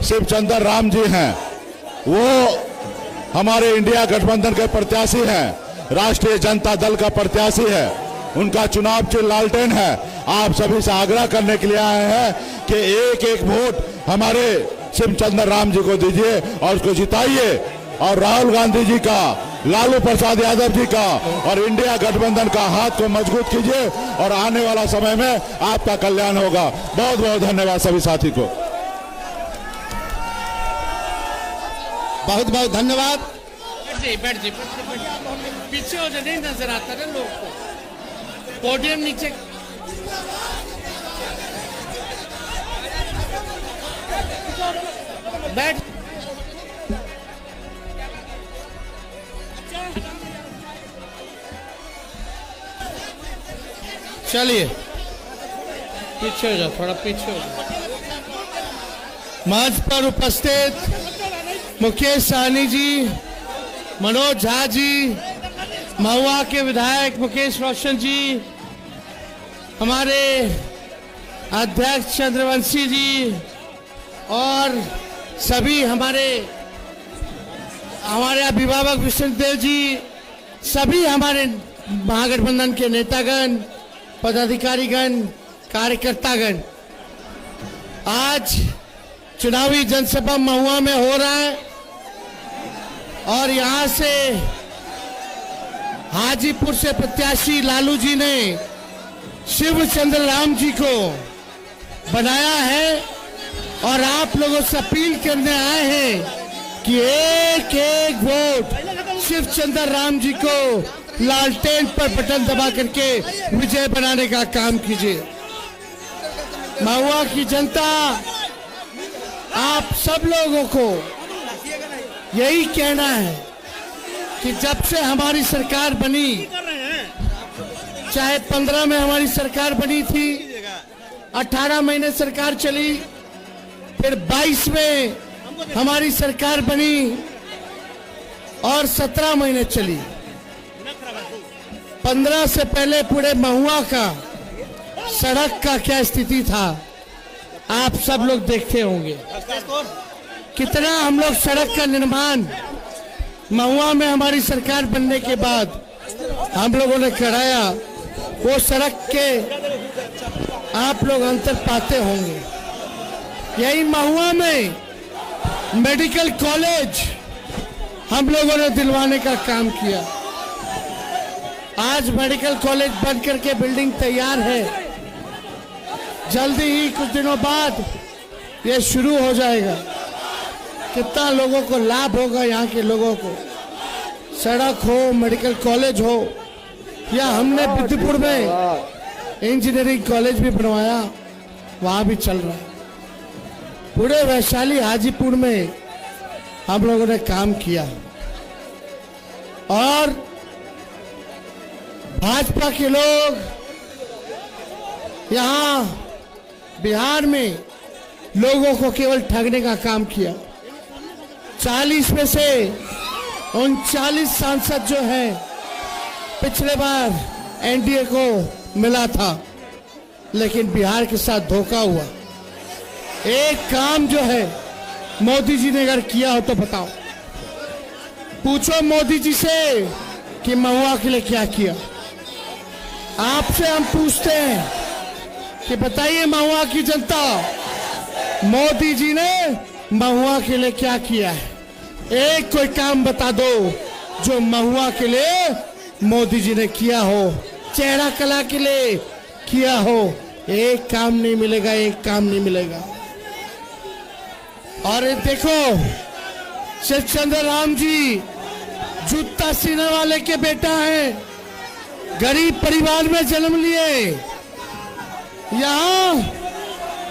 शिवचंद्र राम जी हैं, वो हमारे इंडिया गठबंधन के प्रत्याशी हैं, राष्ट्रीय जनता दल का प्रत्याशी है, उनका चुनाव चिन्ह लालटेन है। आप सभी से आग्रह करने के लिए आए हैं कि एक एक वोट हमारे शिवचंद्र राम जी को दीजिए और उसको जिताइए, और राहुल गांधी जी का, लालू प्रसाद यादव जी का और इंडिया गठबंधन का हाथ को मजबूत कीजिए और आने वाला समय में आपका कल्याण होगा। बहुत बहुत धन्यवाद सभी साथी को। बहुत बहुत धन्यवाद। बैठ जी पीछे हो जाए, नहीं नजर आता ना लोग को। पोडियम नीचे। बैठ। चलिए पीछे हो जाओ, थोड़ा पीछे हो जाओ। मंच पर उपस्थित मुकेश सहनी जी, मनोज झा जी, महुआ के विधायक मुकेश रोशन जी, हमारे अध्यक्ष चंद्रवंशी जी और सभी हमारे अभिभावक विष्णुदेव जी, सभी हमारे महागठबंधन के नेतागण, पदाधिकारीगण, कार्यकर्तागण, आज चुनावी जनसभा महुआ में हो रहा है और यहां से हाजीपुर से प्रत्याशी लालू जी ने शिवचंद्र राम जी को बनाया है और आप लोगों से अपील करने आए हैं कि एक एक वोट शिवचंद्र राम जी को लालटेन पर बटन दबा करके विजय बनाने का काम कीजिए। महुआ की जनता आप सब लोगों को यही कहना है कि जब से हमारी सरकार बनी, चाहे 15 में हमारी सरकार बनी थी, 18 महीने सरकार चली, फिर 22 में हमारी सरकार बनी और 17 महीने चली। 15 से पहले पूरे महुआ का सड़क का क्या स्थिति था आप सब लोग देखते होंगे। कितना हम लोग सड़क का निर्माण महुआ में हमारी सरकार बनने के बाद हम लोगों ने कराया, वो सड़क के आप लोग अंतर पाते होंगे। यही महुआ में मेडिकल कॉलेज हम लोगों ने दिलवाने का काम किया। आज मेडिकल कॉलेज बन करके बिल्डिंग तैयार है, जल्दी ही कुछ दिनों बाद ये शुरू हो जाएगा। कितना लोगों को लाभ होगा, यहाँ के लोगों को, सड़क हो, मेडिकल कॉलेज हो, या हमने बिद्दीपुर में इंजीनियरिंग कॉलेज भी बनवाया, वहाँ भी चल रहा है। पूरे वैशाली हाजीपुर में हम लोगों ने काम किया और भाजपा के लोग यहाँ बिहार में लोगों को केवल ठगने का काम किया। 40 में से 39 सांसद जो हैं पिछले बार एनडीए को मिला था, लेकिन बिहार के साथ धोखा हुआ। एक काम जो है मोदी जी ने अगर किया हो तो बताओ, पूछो मोदी जी से कि महुआ के लिए क्या किया। आपसे हम पूछते हैं कि बताइए महुआ की जनता, मोदी जी ने महुआ के लिए क्या किया है? एक कोई काम बता दो जो महुआ के लिए मोदी जी ने किया हो, चेहरा कला के लिए किया हो। एक काम नहीं मिलेगा, एक काम नहीं मिलेगा। और देखो, शिवचंद्र राम जी जूता सीने वाले के बेटा हैं, गरीब परिवार में जन्म लिए। यहाँ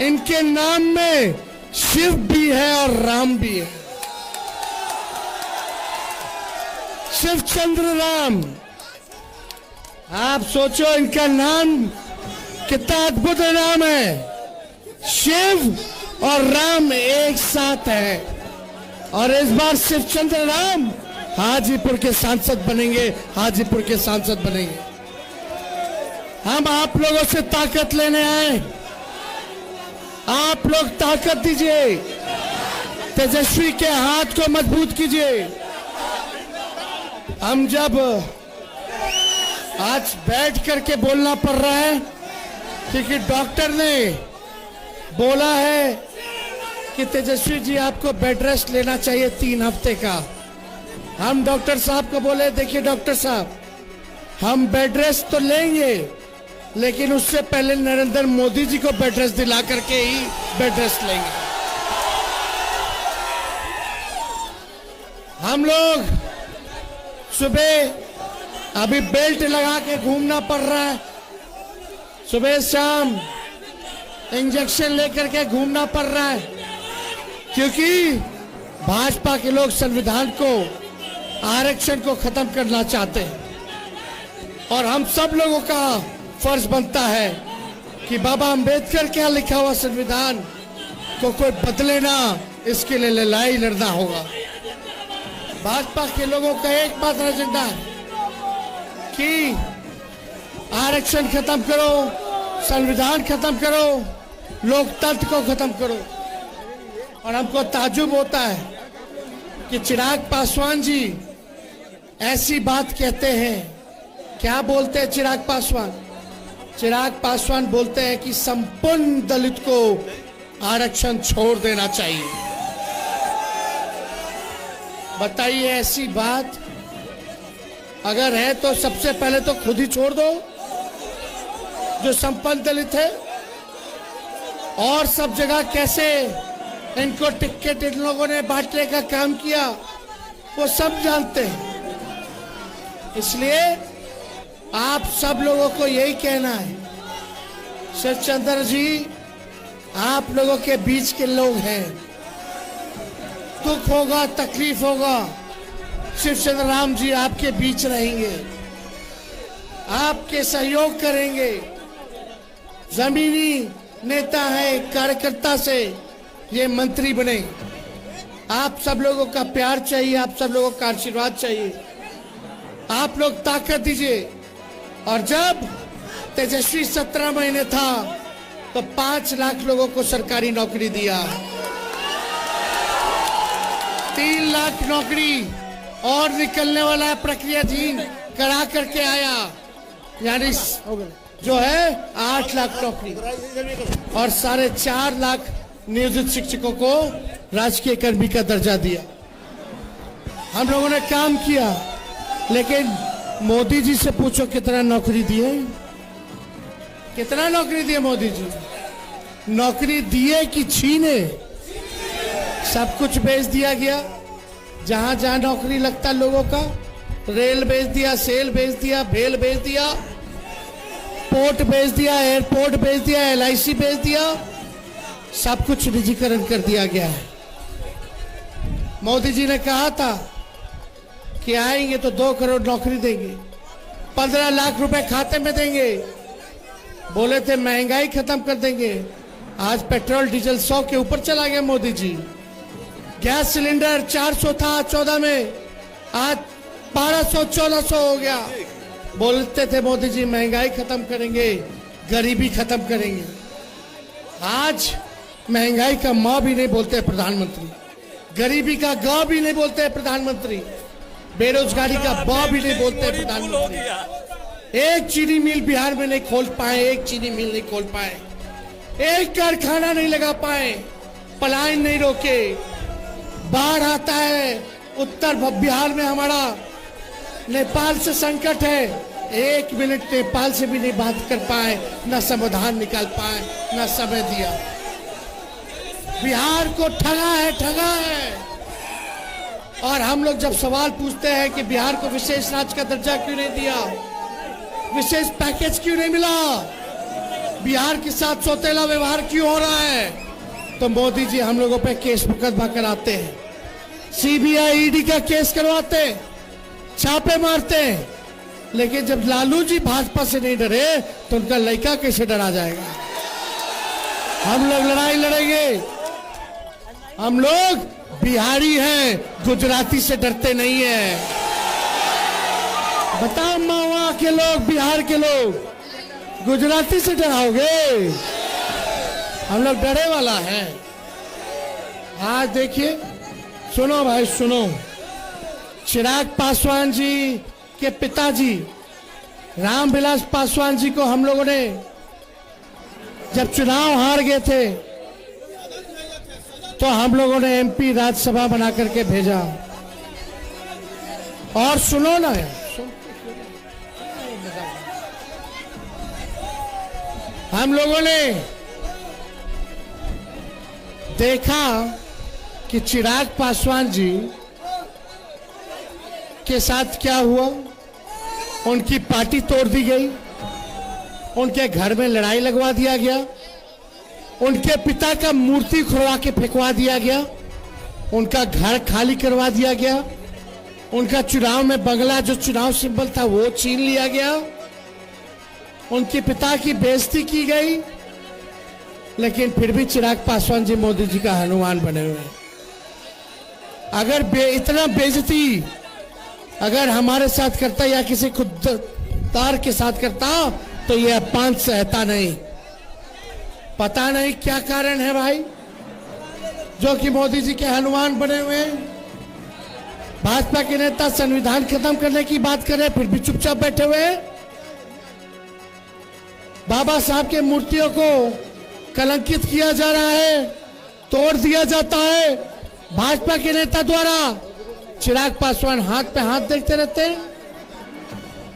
इनके नाम में शिव भी है और राम भी है। शिवचंद्र राम, आप सोचो इनका नाम कितना अद्भुत नाम है। शिव और राम एक साथ है और इस बार शिवचंद्र राम हाजीपुर के सांसद बनेंगे, हाजीपुर के सांसद बनेंगे। हम आप लोगों से ताकत लेने आए, आप लोग ताकत दीजिए। तेजस्वी के हाथ को मजबूत कीजिए। हम जब आज बैठ करके बोलना पड़ रहा है क्योंकि डॉक्टर ने बोला है कि तेजस्वी जी आपको बेड रेस्ट लेना चाहिए 3 हफ्ते का। हम डॉक्टर साहब को बोले देखिए डॉक्टर साहब, हम बेड रेस्ट तो लेंगे लेकिन उससे पहले नरेंद्र मोदी जी को बेड रेस्ट दिला करके ही बेड रेस्ट लेंगे। हम लोग सुबह अभी बेल्ट लगा के घूमना पड़ रहा है, सुबह शाम इंजेक्शन लेकर के घूमना पड़ रहा है क्योंकि भाजपा के लोग संविधान को, आरक्षण को खत्म करना चाहते हैं। और हम सब लोगों का फर्ज बनता है कि बाबा अंबेडकर क्या लिखा हुआ संविधान को कोई बदले ना, इसके लिए लड़ाई लड़ना होगा। भाजपा के लोगों का एकमात्र एजेंडा है कि आरक्षण खत्म करो, संविधान खत्म करो, लोकतंत्र को खत्म करो। और हमको ताज्जुब होता है कि चिराग पासवान जी ऐसी बात कहते हैं। क्या बोलते हैं चिराग पासवान? चिराग पासवान बोलते हैं कि संपूर्ण दलित को आरक्षण छोड़ देना चाहिए। बताइए, ऐसी बात अगर है तो सबसे पहले तो खुद ही छोड़ दो जो संपन्न दलित है। और सब जगह कैसे इनको टिकट इन लोगों ने बांटने का काम किया वो सब जानते हैं। इसलिए आप सब लोगों को यही कहना है, शरद चंद्र जी आप लोगों के बीच के लोग हैं, दुख होगा, तकलीफ होगा, शिवचंद्र राम जी आपके बीच रहेंगे, आपके सहयोग करेंगे। जमीनी नेता है, कार्यकर्ता से ये मंत्री बने। आप सब लोगों का प्यार चाहिए, आप सब लोगों का आशीर्वाद चाहिए। आप लोग ताकत दीजिए। और जब तेजस्वी 17 महीने था तो 5 लाख लोगों को सरकारी नौकरी दिया, 3 लाख नौकरी और निकलने वाला है, प्रक्रिया जी करा करके आया, यानी जो है 8 लाख नौकरी और 4.5 लाख नियोजित शिक्षकों को राजकीय कर्मी का दर्जा दिया। हम लोगों ने काम किया, लेकिन मोदी जी से पूछो कितना नौकरी दिए, कितना नौकरी दिए मोदी जी? नौकरी दिए कि छीने? सब कुछ बेच दिया गया। जहां जहां नौकरी लगता लोगों का, रेल बेच दिया, सेल बेच दिया, भेल बेच दिया, पोर्ट बेच दिया, एयरपोर्ट बेच दिया, LIC बेच दिया, सब कुछ निजीकरण कर दिया गया है। मोदी जी ने कहा था कि आएंगे तो 2 करोड़ नौकरी देंगे, 15 लाख रुपए खाते में देंगे, बोले थे महंगाई खत्म कर देंगे। आज पेट्रोल डीजल 100 के ऊपर चला गया मोदी जी। गैस सिलेंडर 400 था 14 में, आज 1200 1400 हो गया। बोलते थे मोदी जी महंगाई खत्म करेंगे, गरीबी खत्म करेंगे। आज महंगाई का माँ भी नहीं बोलते प्रधानमंत्री, गरीबी का ग भी नहीं बोलते प्रधानमंत्री, बेरोजगारी का ब भी नहीं बोलते प्रधानमंत्री। एक चीनी मिल बिहार में नहीं खोल पाए, एक चीनी मिल नहीं खोल पाए, एक कारखाना नहीं लगा पाए, पलायन नहीं रोके। बाढ़ आता है उत्तर बिहार में, हमारा नेपाल से संकट है, 1 मिनट नेपाल से भी नहीं बात कर पाए, न समाधान निकाल पाए, न समय दिया। बिहार को ठगा है, ठगा है। और हम लोग जब सवाल पूछते हैं कि बिहार को विशेष राज्य का दर्जा क्यों नहीं दिया, विशेष पैकेज क्यों नहीं मिला, बिहार के साथ सौतेला व्यवहार क्यों हो रहा है, तो मोदी जी हम लोगों पे केस मुकदमा कराते हैं, CBI ED का केस करवाते हैं, छापे मारते हैं। लेकिन जब लालू जी भाजपा से नहीं डरे तो उनका लड़का कैसे डरा जाएगा? हम लोग लड़ाई लड़ेंगे। हम लोग बिहारी हैं, गुजराती से डरते नहीं है। बताओ महुआ के लोग, बिहार के लोग, गुजराती से डराओगे? हम लोग डरे वाला है। आज देखिए, सुनो भाई सुनो, चिराग पासवान जी के पिताजी रामविलास पासवान जी को हम लोगों ने जब चुनाव हार गए थे तो हम लोगों ने एमपी राज्यसभा बना करके भेजा। और सुनो ना यार, हम लोगों ने देखा कि चिराग पासवान जी के साथ क्या हुआ। उनकी पार्टी तोड़ दी गई, उनके घर में लड़ाई लगवा दिया गया, उनके पिता का मूर्ति खुलवा के फेंकवा दिया गया, उनका घर खाली करवा दिया गया, उनका चुनाव में बंगला जो चुनाव सिंबल था वो छीन लिया गया, उनके पिता की बेइज्जती की गई। लेकिन फिर भी चिराग पासवान जी मोदी जी का हनुमान बने हुए हैं। अगर इतना बेइज्जती अगर हमारे साथ करता या किसी खुददार के साथ करता तो ये अपमान सहता नहीं। पता नहीं क्या कारण है भाई, जो कि मोदी जी के हनुमान बने हुए हैं। भाजपा के नेता संविधान खत्म करने की बात कर रहे हैं, फिर भी चुपचाप बैठे हुए हैं। बाबा साहब के मूर्तियों को कलंकित किया जा रहा है, तोड़ दिया जाता है भाजपा के नेता द्वारा। चिराग पासवान हाथ पे हाथ देखते रहते हैं।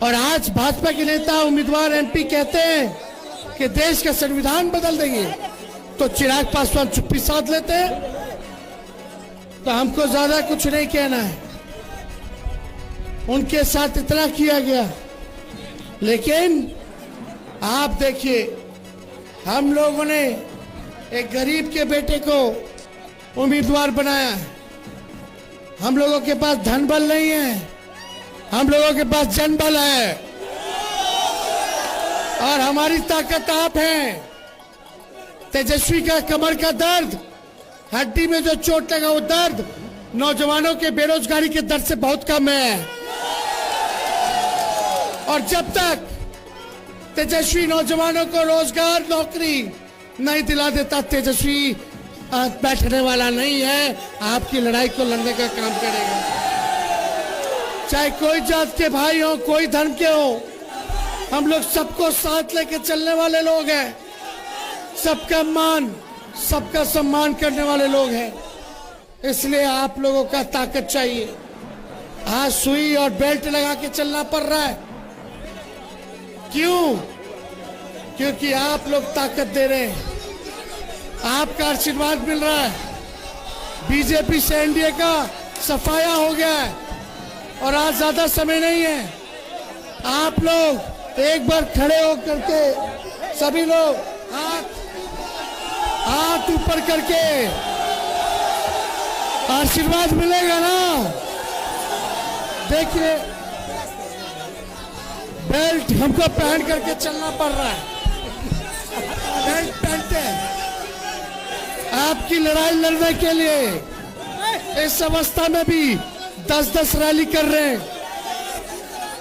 और आज भाजपा के नेता उम्मीदवार एमपी कहते हैं कि देश का संविधान बदल देंगे, तो चिराग पासवान चुप्पी साध लेते हैं। तो हमको ज्यादा कुछ नहीं कहना है, उनके साथ इतना किया गया। लेकिन आप देखिए, हम लोगों ने एक गरीब के बेटे को उम्मीदवार बनाया है। हम लोगों के पास धन बल नहीं है, हम लोगों के पास जन बल है। और हमारी ताकत आप हैं। तेजस्वी का कमर का दर्द, हड्डी में जो चोट लगा वो दर्द, नौजवानों के बेरोजगारी के दर्द से बहुत कम है। और जब तक तेजस्वी नौजवानों को रोजगार नौकरी नहीं दिला देता, तेजस्वी बैठने वाला नहीं है। आपकी लड़ाई को लड़ने का काम करेगा, चाहे कोई जात के भाई हो, कोई धर्म के हो। हम लोग सबको साथ लेके चलने वाले लोग हैं, सबका मान, सबका सम्मान करने वाले लोग हैं। इसलिए आप लोगों का ताकत चाहिए। आज सुई और बेल्ट लगा के चलना पड़ रहा है। क्यों? क्योंकि आप लोग ताकत दे रहे हैं, आपका आशीर्वाद मिल रहा है। बीजेपी से एनडीए का सफाया हो गया है और आज ज्यादा समय नहीं है। आप लोग एक बार खड़े होकर के सभी लोग हाथ ऊपर करके आशीर्वाद मिलेगा ना। देखिए, बेल्ट हमको पहन करके चलना पड़ रहा है, बेल्ट पहनते हैं आपकी लड़ाई लड़ने के लिए। इस अवस्था में भी 10-10 रैली कर रहे हैं।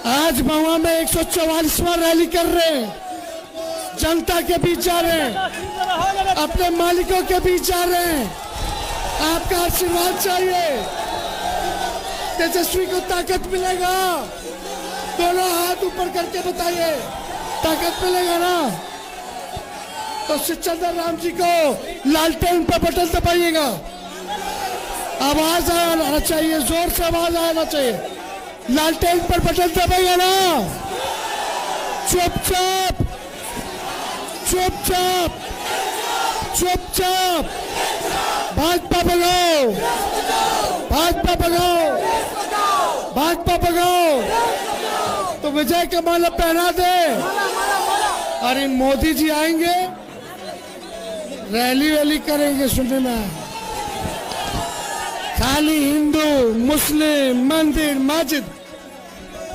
आज महुआ में 144वां रैली कर रहे हैं। जनता के बीच जा रहे हैं, अपने मालिकों के बीच जा रहे हैं। आपका आशीर्वाद चाहिए। तेजस्वी को ताकत मिलेगा। दोनों हाथ ऊपर करके बताइए, ताकत मिलेगा ना। तो शिवचंद्र राम जी को लालटेन पर बटन दबाइएगा। आवाज आना चाहिए, जोर से आवाज आना चाहिए। लालटेन पर बटन दबाइएगा ना। चुपचाप चुपचाप चुपचाप भाजपा भगाओ, भाजपा भगाओ, भाजपा भगाओ। तो विजय का माला पहना दे। अरे मोदी जी आएंगे, रैली वैली करेंगे। सुनने में खाली हिंदू मुस्लिम मंदिर मस्जिद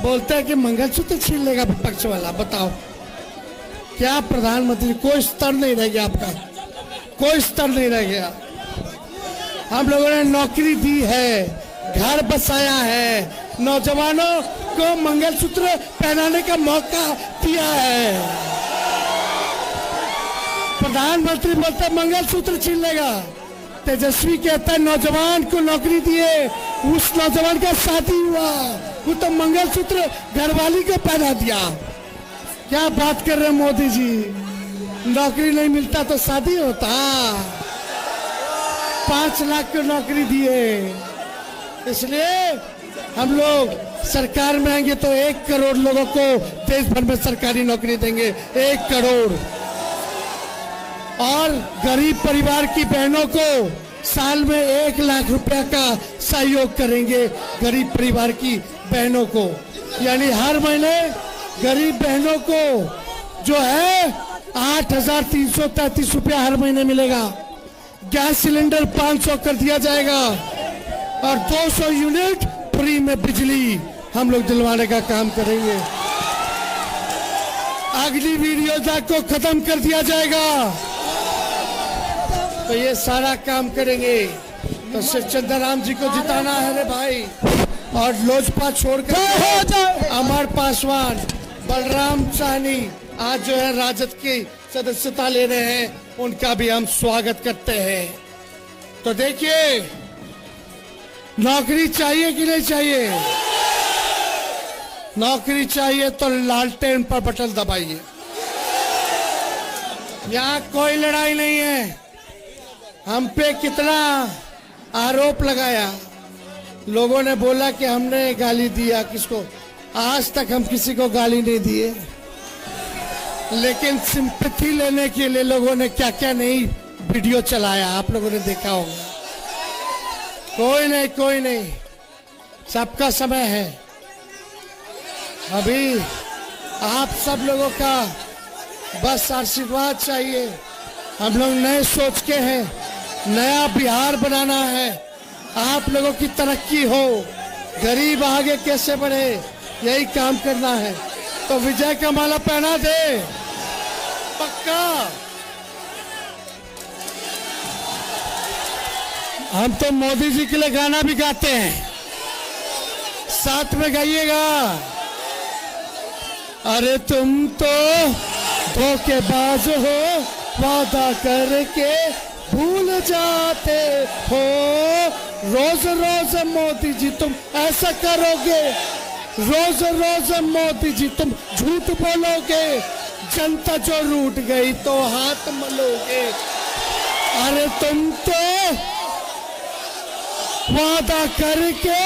बोलता है कि मंगलसूत्र छीन लेगा विपक्ष वाला। बताओ क्या प्रधानमंत्री? कोई स्तर नहीं रह गया आपका, कोई स्तर नहीं रह गया। हम लोगों ने नौकरी दी है, घर बसाया है, नौजवानों को मंगलसूत्र पहनाने का मौका दिया है। प्रधानमंत्री बोलते मंगलसूत्र छीन लेगा। तेजस्वी कहता है नौजवान को नौकरी दिए, उस नौजवान का शादी हुआ, वो तो मंगलसूत्र घरवाली को पहना दिया। क्या बात कर रहे हैं मोदी जी, नौकरी नहीं मिलता तो शादी होता। 5 लाख को नौकरी दिए, इसलिए हम लोग सरकार में आएंगे तो 1 करोड़ लोगों को देश भर में सरकारी नौकरी देंगे, 1 करोड़। और गरीब परिवार की बहनों को साल में 1 लाख रुपया का सहयोग करेंगे, गरीब परिवार की बहनों को, यानी हर महीने गरीब बहनों को जो है 8,333 रुपया हर महीने मिलेगा। गैस सिलेंडर 500 कर दिया जाएगा और 200 यूनिट फ्री में बिजली हम लोग दिलवाने का काम करेंगे। अग्निवीर योजना को खत्म कर दिया जाएगा। तो ये सारा काम करेंगे तो सिर्फ चंद्रराम जी को जिताना है रे भाई। और लोजपा छोड़कर अमर पासवान, बलराम साहनी आज जो है राजद की सदस्यता ले रहे हैं, उनका भी हम स्वागत करते हैं। तो देखिए, नौकरी चाहिए कि नहीं चाहिए? नौकरी चाहिए तो लालटेन पर बटन दबाइए। यहाँ कोई लड़ाई नहीं है। हम पे कितना आरोप लगाया, लोगों ने बोला कि हमने गाली दिया किसको, आज तक हम किसी को गाली नहीं दिए, लेकिन सिंपैथी लेने के लिए लोगों ने क्या क्या नहीं वीडियो चलाया, आप लोगों ने देखा होगा। कोई नहीं, सबका समय है। अभी आप सब लोगों का बस आशीर्वाद चाहिए। हम लोग नए सोच के हैं, नया बिहार बनाना है, आप लोगों की तरक्की हो, गरीब आगे कैसे बढ़े, यही काम करना है। तो विजय का माला पहना दे पक्का। हम तो मोदी जी के लिए गाना भी गाते हैं, साथ में गाइएगा। अरे तुम तो धोखेबाज हो, वादा करके भूल जाते हो, रोज रोज मोदी जी तुम ऐसा करोगे, रोज रोज मोदी जी तुम झूठ बोलोगे, जनता जो रूठ गई तो हाथ मलोगे। अरे तुम तो वादा करके